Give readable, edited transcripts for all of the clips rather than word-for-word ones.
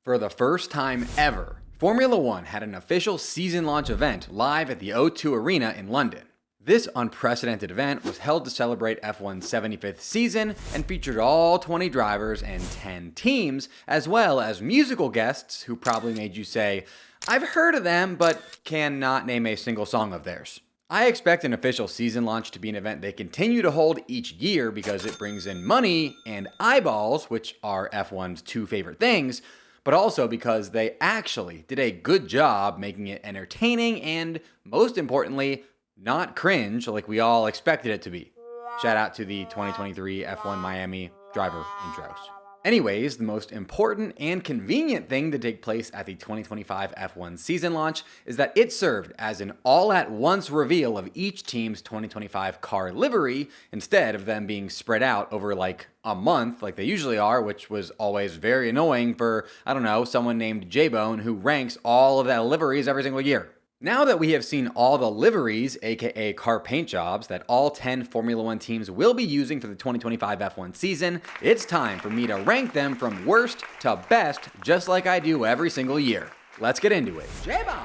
For the first time ever, Formula One had an official season launch event live at the O2 Arena in London. This unprecedented event was held to celebrate F1's 75th season and featured all 20 drivers and 10 teams, as well as musical guests who probably made you say, "I've heard of them, but cannot name a single song of theirs." I expect an official season launch to be an event they continue to hold each year because it brings in money and eyeballs, which are F1's two favorite things, but also because they actually did a good job making it entertaining and, most importantly, not cringe like we all expected it to be. Shout out to the 2023 F1 Miami driver intros. Anyways, the most important and convenient thing to take place at the 2025 F1 season launch is that it served as an all-at-once reveal of each team's 2025 car livery instead of them being spread out over like a month like they usually are, which was always very annoying for, I don't know, someone named J-Bone who ranks all of the liveries every single year. Now that we have seen all the liveries, aka car paint jobs, that all 10 Formula One teams will be using for the 2025 F1 season, it's time for me to rank them from worst to best, just like I do every single year. Let's get into it. J-Bone!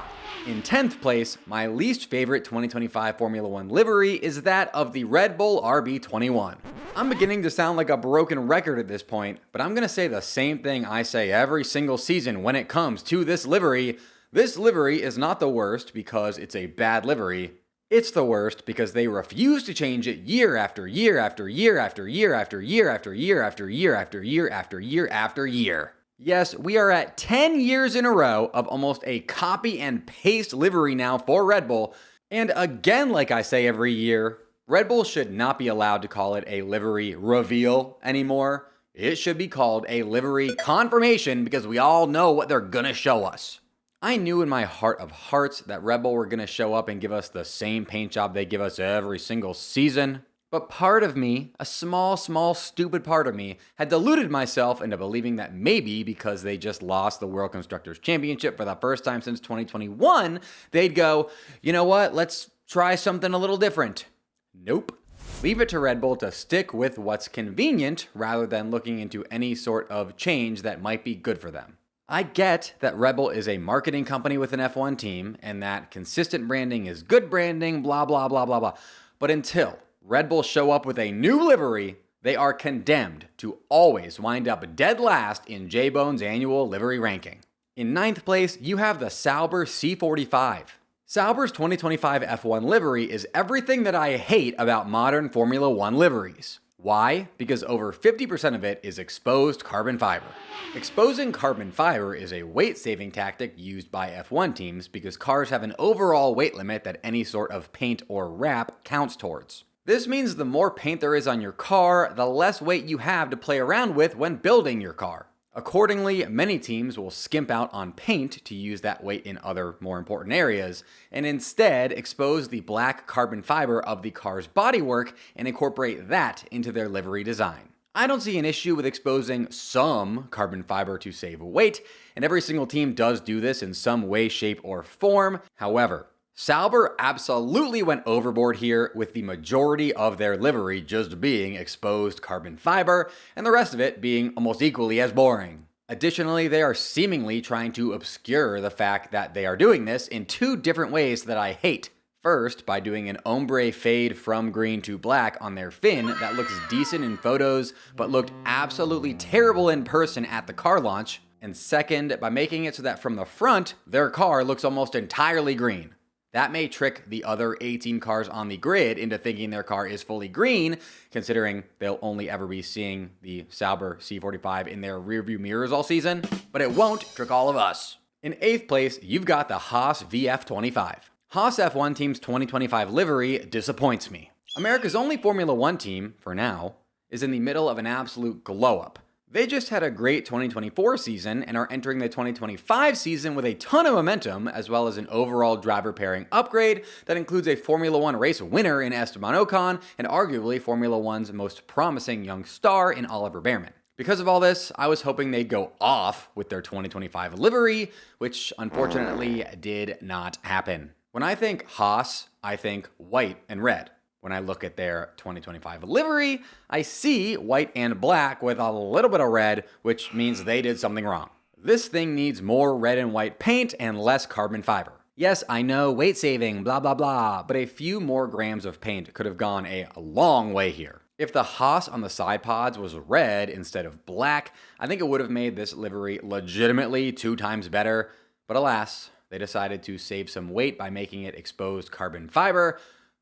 In 10th place, my least favorite 2025 Formula One livery is that of the Red Bull RB21. I'm beginning to sound like a broken record at this point, but I'm gonna say the same thing I say every single season when it comes to this livery. This livery is not the worst because it's a bad livery. It's the worst because they refuse to change it year after year after year after year after year after year after year after year after year after year. Yes, we are at 10 years in a row of almost a copy and paste livery now for Red Bull. And again, like I say every year, Red Bull should not be allowed to call it a livery reveal anymore. It should be called a livery confirmation because we all know what they're gonna show us. I knew in my heart of hearts that Red Bull were going to show up and give us the same paint job they give us every single season. But part of me, a small, stupid part of me, had deluded myself into believing that maybe because they just lost the World Constructors' Championship for the first time since 2021, they'd go, you know what, let's try something a little different. Nope. Leave it to Red Bull to stick with what's convenient rather than looking into any sort of change that might be good for them. I get that Red Bull is a marketing company with an F1 team and that consistent branding is good branding, blah, blah, blah, blah, blah. But until Red Bull show up with a new livery, they are condemned to always wind up dead last in J-Bone's annual livery ranking. In 9th place, you have the Sauber C45. Sauber's 2025 F1 livery is everything that I hate about modern Formula One liveries. Why? Because over 50% of it is exposed carbon fiber. Exposing carbon fiber is a weight-saving tactic used by F1 teams because cars have an overall weight limit that any sort of paint or wrap counts towards. This means the more paint there is on your car, the less weight you have to play around with when building your car. Accordingly, many teams will skimp out on paint to use that weight in other, more important areas, and instead expose the black carbon fiber of the car's bodywork and incorporate that into their livery design. I don't see an issue with exposing some carbon fiber to save weight, and every single team does do this in some way, shape, or form. However, Sauber absolutely went overboard here with the majority of their livery just being exposed carbon fiber and the rest of it being almost equally as boring. Additionally, they are seemingly trying to obscure the fact that they are doing this in two different ways that I hate. First, by doing an ombre fade from green to black on their fin that looks decent in photos but looked absolutely terrible in person at the car launch. And second, by making it so that from the front, their car looks almost entirely green. That may trick the other 18 cars on the grid into thinking their car is fully green, considering they'll only ever be seeing the Sauber C45 in their rearview mirrors all season, but it won't trick all of us. In 8th place, you've got the Haas VF25. Haas F1 team's 2025 livery disappoints me. America's only Formula One team, for now, is in the middle of an absolute glow-up. They just had a great 2024 season and are entering the 2025 season with a ton of momentum, as well as an overall driver pairing upgrade that includes a Formula One race winner in Esteban Ocon and arguably Formula One's most promising young star in Oliver Bearman. Because of all this, I was hoping they'd go off with their 2025 livery, which unfortunately did not happen. When I think Haas, I think white and red. When I look at their 2025 livery, I see white and black with a little bit of red, which means they did something wrong. This thing needs more red and white paint and less carbon fiber. Yes, I know, weight saving, blah blah blah, but a few more grams of paint could have gone a long way here. If the Haas on the side pods was red instead of black, I think it would have made this livery legitimately 2 times better, but alas, they decided to save some weight by making it exposed carbon fiber,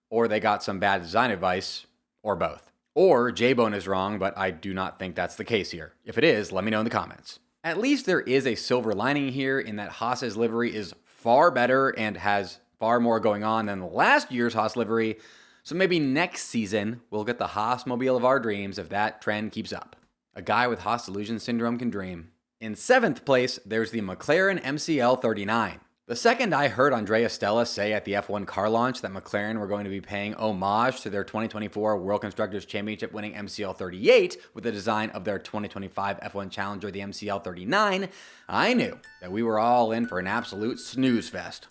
or they got some bad design advice, or both. Or J-Bone is wrong, but I do not think that's the case here. If it is, let me know in the comments. At least there is a silver lining here in that Haas's livery is far better and has far more going on than last year's Haas livery, so maybe next season we'll get the Haas mobile of our dreams if that trend keeps up. A guy with Haas delusion syndrome can dream. In 7th place, there's the McLaren MCL 39. The second I heard Andrea Stella say at the F1 car launch that McLaren were going to be paying homage to their 2024 World Constructors Championship winning MCL 38 with the design of their 2025 F1 Challenger, the MCL 39, I knew that we were all in for an absolute snooze fest.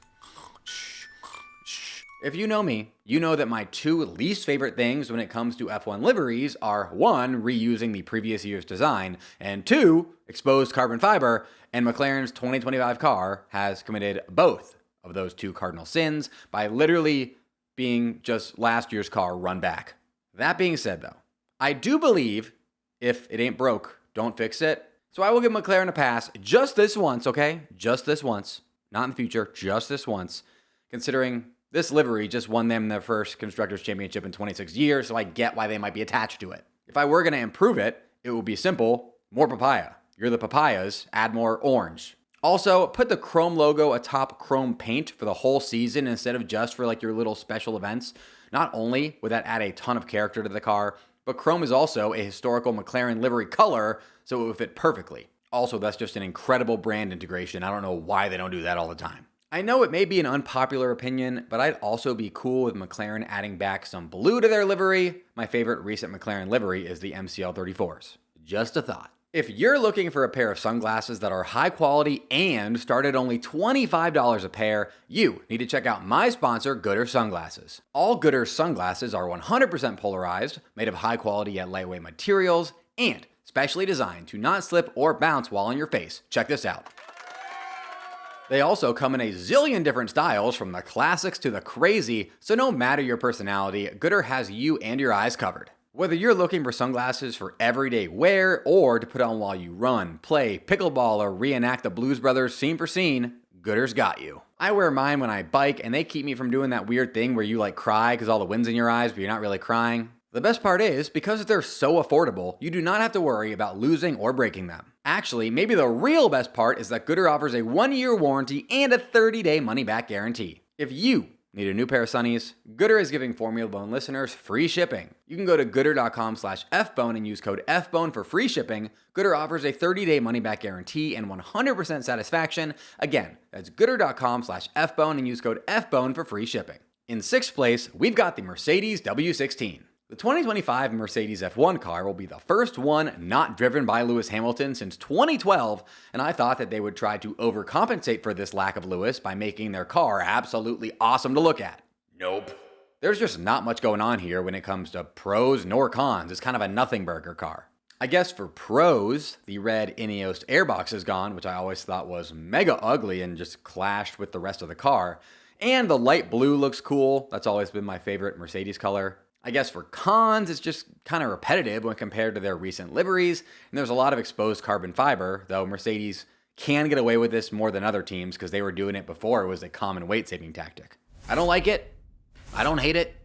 If you know me, you know that my 2 least favorite things when it comes to F1 liveries are 1, reusing the previous year's design, and 2, exposed carbon fiber, and McLaren's 2025 car has committed both of those 2 cardinal sins by literally being just last year's car run back. That being said though, I do believe if it ain't broke, don't fix it. So I will give McLaren a pass just this once, okay? Just this once. Not in the future, just this once. Considering this livery just won them their first Constructors' Championship in 26 years, so I get why they might be attached to it. If I were going to improve it, it would be simple, more papaya. You're the papayas, add more orange. Also, put the chrome logo atop chrome paint for the whole season instead of just for like your little special events. Not only would that add a ton of character to the car, but chrome is also a historical McLaren livery color, so it would fit perfectly. Also, that's just an incredible brand integration. I don't know why they don't do that all the time. I know it may be an unpopular opinion, but I'd also be cool with McLaren adding back some blue to their livery. My favorite recent McLaren livery is the MCL 34s. Just a thought. If you're looking for a pair of sunglasses that are high quality and start at only $25 a pair, you need to check out my sponsor, Gutierrez Sunglasses. All Gutierrez sunglasses are 100% polarized, made of high quality yet lightweight materials, and specially designed to not slip or bounce while on your face. Check this out. They also come in a zillion different styles, from the classics to the crazy, so no matter your personality, Gutierrez has you and your eyes covered. Whether you're looking for sunglasses for everyday wear or to put on while you run, play, pickleball, or reenact the Blues Brothers scene for scene, Gutierrez got you. I wear mine when I bike, and they keep me from doing that weird thing where you like cry because all the wind's in your eyes, but you're not really crying. The best part is, because they're so affordable, you do not have to worry about losing or breaking them. Actually, maybe the real best part is that Gutierrez offers a 1-year warranty and a 30-day money-back guarantee. If you need a new pair of sunnies, Gutierrez is giving Formula Bone listeners free shipping. You can go to Gutierrez.com/fbone and use code FBONE for free shipping. Gutierrez offers a 30-day money-back guarantee and 100% satisfaction. Again, that's Gutierrez.com/fbone and use code FBONE for free shipping. In 6th place, we've got the Mercedes W16. The 2025 Mercedes F1 car will be the first one not driven by Lewis Hamilton since 2012, and I thought that they would try to overcompensate for this lack of Lewis by making their car absolutely awesome to look at. Nope. There's just not much going on here when it comes to pros nor cons. It's kind of a nothing burger car. I guess for pros, the red Ineos airbox is gone, which I always thought was mega ugly and just clashed with the rest of the car. And the light blue looks cool. That's always been my favorite Mercedes color. I guess for cons, it's just kind of repetitive when compared to their recent liveries, and there's a lot of exposed carbon fiber, though Mercedes can get away with this more than other teams because they were doing it before it was a common weight-saving tactic. I don't like it. I don't hate it.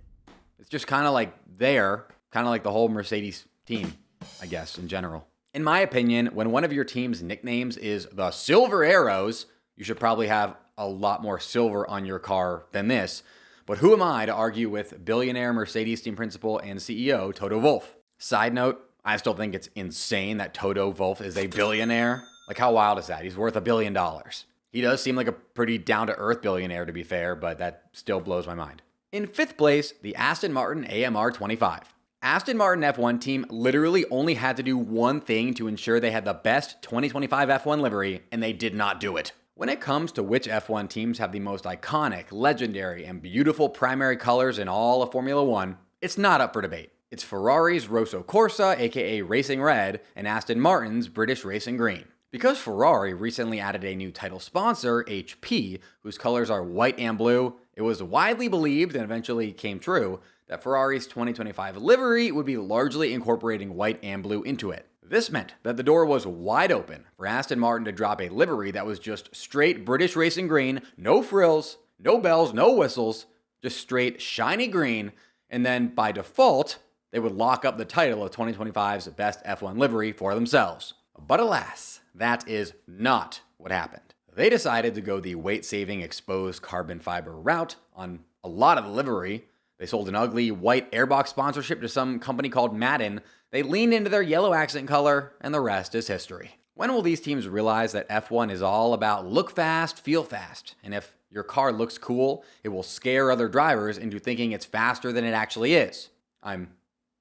It's just kind of like kind of like the whole Mercedes team, I guess, in general. In my opinion, when one of your team's nicknames is the Silver Arrows, you should probably have a lot more silver on your car than this. But who am I to argue with billionaire Mercedes team principal and CEO Toto Wolff? Side note, I still think it's insane that Toto Wolff is a billionaire. Like, how wild is that? He's worth $1 billion. He does seem like a pretty down-to-earth billionaire, to be fair, but that still blows my mind. In 5th place, the Aston Martin AMR 25. Aston Martin F1 team literally only had to do one thing to ensure they had the best 2025 F1 livery, and they did not do it. When it comes to which F1 teams have the most iconic, legendary, and beautiful primary colors in all of Formula 1, it's not up for debate. It's Ferrari's Rosso Corsa, aka Racing Red, and Aston Martin's British Racing Green. Because Ferrari recently added a new title sponsor, HP, whose colors are white and blue, it was widely believed and eventually came true that Ferrari's 2025 livery would be largely incorporating white and blue into it. This meant that the door was wide open for Aston Martin to drop a livery that was just straight British racing green, no frills, no bells, no whistles, just straight shiny green, and then by default, they would lock up the title of 2025's best F1 livery for themselves. But alas, that is not what happened. They decided to go the weight-saving exposed carbon fiber route on a lot of the livery. They sold an ugly white airbox sponsorship to some company called Madden. They leaned into their yellow accent color, and the rest is history. When will these teams realize that F1 is all about look fast, feel fast? And if your car looks cool, it will scare other drivers into thinking it's faster than it actually is. I'm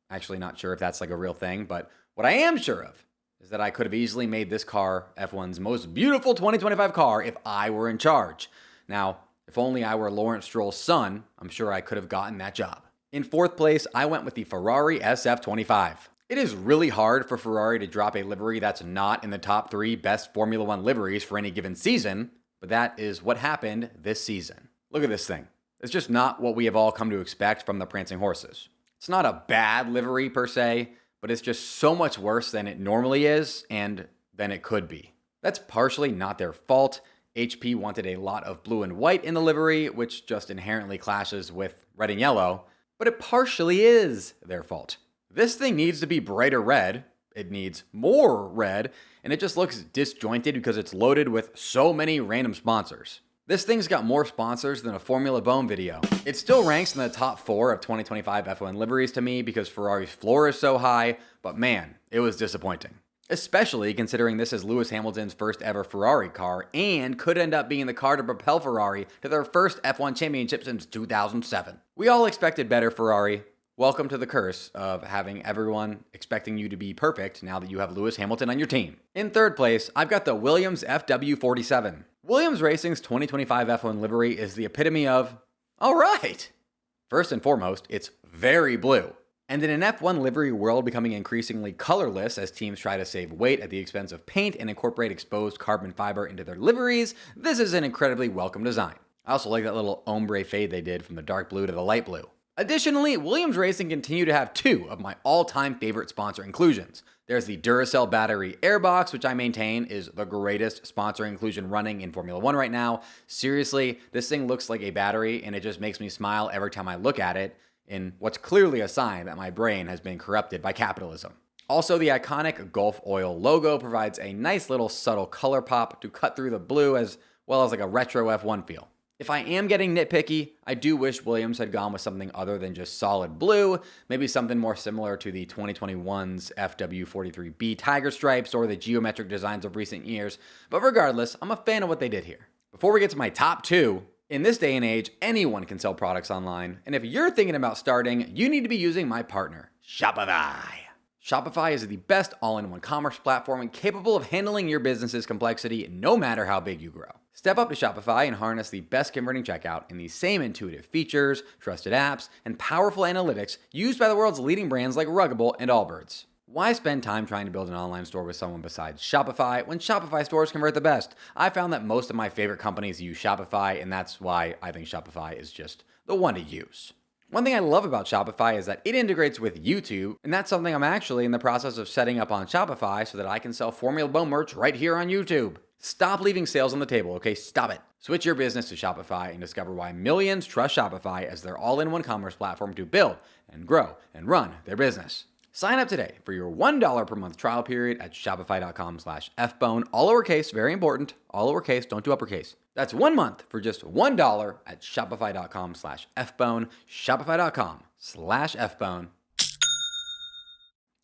actually not sure if that's like a real thing, but what I am sure of is that I could have easily made this car F1's most beautiful 2025 car if I were in charge. Now, if only I were Lawrence Stroll's son, I'm sure I could have gotten that job. In fourth place, I went with the Ferrari SF25. It is really hard for Ferrari to drop a livery that's not in the top 3 best Formula One liveries for any given season, but that is what happened this season. Look at this thing. It's just not what we have all come to expect from the Prancing Horses. It's not a bad livery per se, but it's just so much worse than it normally is and than it could be. That's partially not their fault. HP wanted a lot of blue and white in the livery, which just inherently clashes with red and yellow, but it partially is their fault. This thing needs to be brighter red, it needs more red, and it just looks disjointed because it's loaded with so many random sponsors. This thing's got more sponsors than a Formula Bowen video. It still ranks in the top 4 of 2025 F1 liveries to me because Ferrari's floor is so high, but man, it was disappointing. Especially considering this is Lewis Hamilton's first ever Ferrari car and could end up being the car to propel Ferrari to their first F1 championship since 2007. We all expected better, Ferrari. Welcome to the curse of having everyone expecting you to be perfect now that you have Lewis Hamilton on your team. In third place, I've got the Williams FW47. Williams Racing's 2025 F1 livery is the epitome of, all right. First and foremost, it's very blue. And in an F1 livery world becoming increasingly colorless as teams try to save weight at the expense of paint and incorporate exposed carbon fiber into their liveries, this is an incredibly welcome design. I also like that little ombre fade they did from the dark blue to the light blue. Additionally, Williams Racing continue to have 2 of my all-time favorite sponsor inclusions. There's the Duracell battery airbox, which I maintain is the greatest sponsor inclusion running in Formula One right now. Seriously, this thing looks like a battery and it just makes me smile every time I look at it, in what's clearly a sign that my brain has been corrupted by capitalism. Also, the iconic Gulf Oil logo provides a nice little subtle color pop to cut through the blue as well as like a retro F1 feel. If I am getting nitpicky, I do wish Williams had gone with something other than just solid blue, maybe something more similar to the 2021's FW43B Tiger Stripes or the geometric designs of recent years, but regardless, I'm a fan of what they did here. Before we get to my top 2, in this day and age, anyone can sell products online, and if you're thinking about starting, you need to be using my partner, Shopify. Shopify is the best all-in-one commerce platform capable of handling your business's complexity no matter how big you grow. Step up to Shopify and harness the best converting checkout and the same intuitive features, trusted apps, and powerful analytics used by the world's leading brands like Ruggable and Allbirds. Why spend time trying to build an online store with someone besides Shopify when Shopify stores convert the best? I found that most of my favorite companies use Shopify, and that's why I think Shopify is just the one to use. One thing I love about Shopify is that it integrates with YouTube, and that's something I'm actually in the process of setting up on Shopify so that I can sell Formula Bowen merch right here on YouTube. Stop leaving sales on the table, okay? Stop it. Switch your business to Shopify and discover why millions trust Shopify as their all-in-one commerce platform to build and grow and run their business. Sign up today for your $1 per month trial period at shopify.com/fbone, all lowercase, very important, all lowercase, don't do uppercase. That's 1 month for just $1 at shopify.com/fbone, shopify.com/fbone.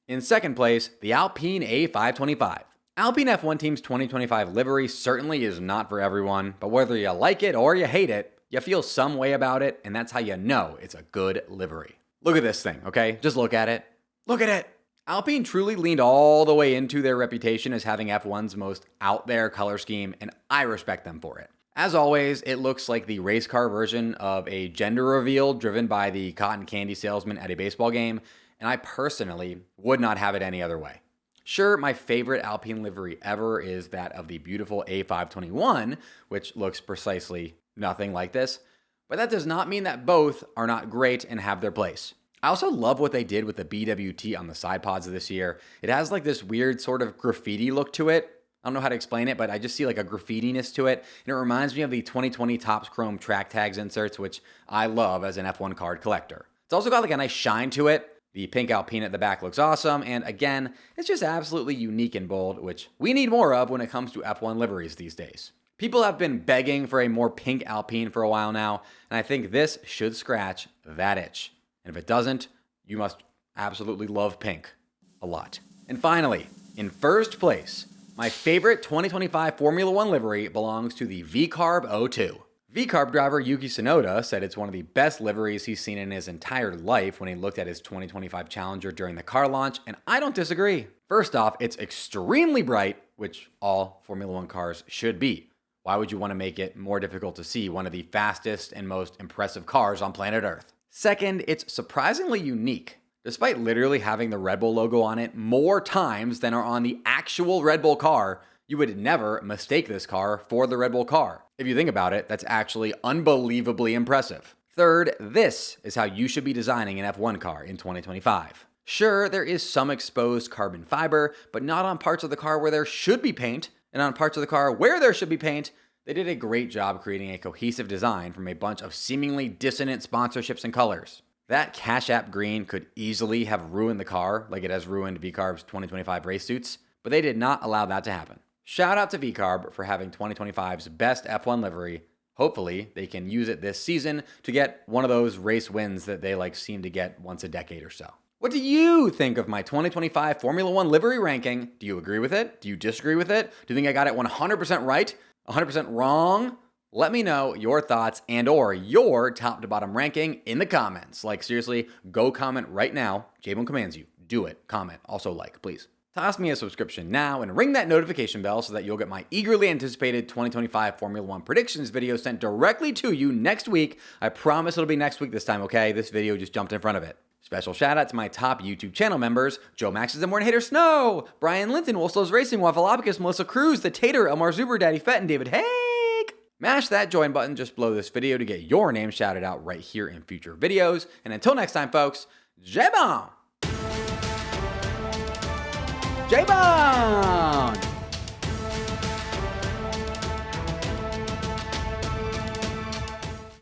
In second place, the Alpine A525. Alpine F1 Team's 2025 livery certainly is not for everyone, but whether you like it or you hate it, you feel some way about it, and that's how you know it's a good livery. Look at this thing, okay? Just look at it. Look at it! Alpine truly leaned all the way into their reputation as having F1's most out there color scheme, and I respect them for it. As always, it looks like the race car version of a gender reveal driven by the cotton candy salesman at a baseball game, and I personally would not have it any other way. Sure, my favorite Alpine livery ever is that of the beautiful A521, which looks precisely nothing like this, but that does not mean that both are not great and have their place. I also love what they did with the BWT on the side pods this year. It has like this weird sort of graffiti look to it. I don't know how to explain it, but I just see like a graffitiness to it, and it reminds me of the 2020 Topps Chrome track tags inserts, which I love as an F1 card collector. It's also got like a nice shine to it. The pink Alpine at the back looks awesome, and again, it's just absolutely unique and bold, which we need more of when it comes to F1 liveries these days. People have been begging for a more pink Alpine for a while now, and I think this should scratch that itch. And if it doesn't, you must absolutely love pink a lot. And finally, in first place, my favorite 2025 Formula One livery belongs to the VCarb 02. VCarb driver Yuki Tsunoda said it's one of the best liveries he's seen in his entire life when he looked at his 2025 Challenger during the car launch, and I don't disagree. First off, it's extremely bright, which all Formula One cars should be. Why would you want to make it more difficult to see one of the fastest and most impressive cars on planet Earth? Second, it's surprisingly unique. Despite literally having the Red Bull logo on it more times than are on the actual Red Bull car, you would never mistake this car for the Red Bull car. If you think about it, that's actually unbelievably impressive. Third, this is how you should be designing an F1 car in 2025. Sure, there is some exposed carbon fiber, but not on parts of the car where there should be paint, and on parts of the car where there should be paint, they did a great job creating a cohesive design from a bunch of seemingly dissonant sponsorships and colors. That Cash App green could easily have ruined the car, like it has ruined VCarb's 2025 race suits, but they did not allow that to happen. Shout out to VCarb for having 2025's best F1 livery. Hopefully, they can use it this season to get one of those race wins that they seem to get once a decade or so. What do you think of my 2025 Formula One livery ranking? Do you agree with it? Do you disagree with it? Do you think I got it 100% right? 100% wrong? Let me know your thoughts and or your top to bottom ranking in the comments. Seriously, go comment right now. J-Bone commands you. Do it. Comment. Also please. Toss me a subscription now and ring that notification bell so that you'll get my eagerly anticipated 2025 Formula One predictions video sent directly to you next week. I promise it'll be next week this time, okay? This video just jumped in front of it. Special shout out to my top YouTube channel members: Joe Max's and Morning Hater Snow, Brian Linton, Wolsto's Racing, Waffleopicus, Melissa Cruz, The Tater, Elmar Zuber, Daddy Fett, and David Haig. Mash that join button just below this video to get your name shouted out right here in future videos. And until next time, folks, J-Bone! J-Bone!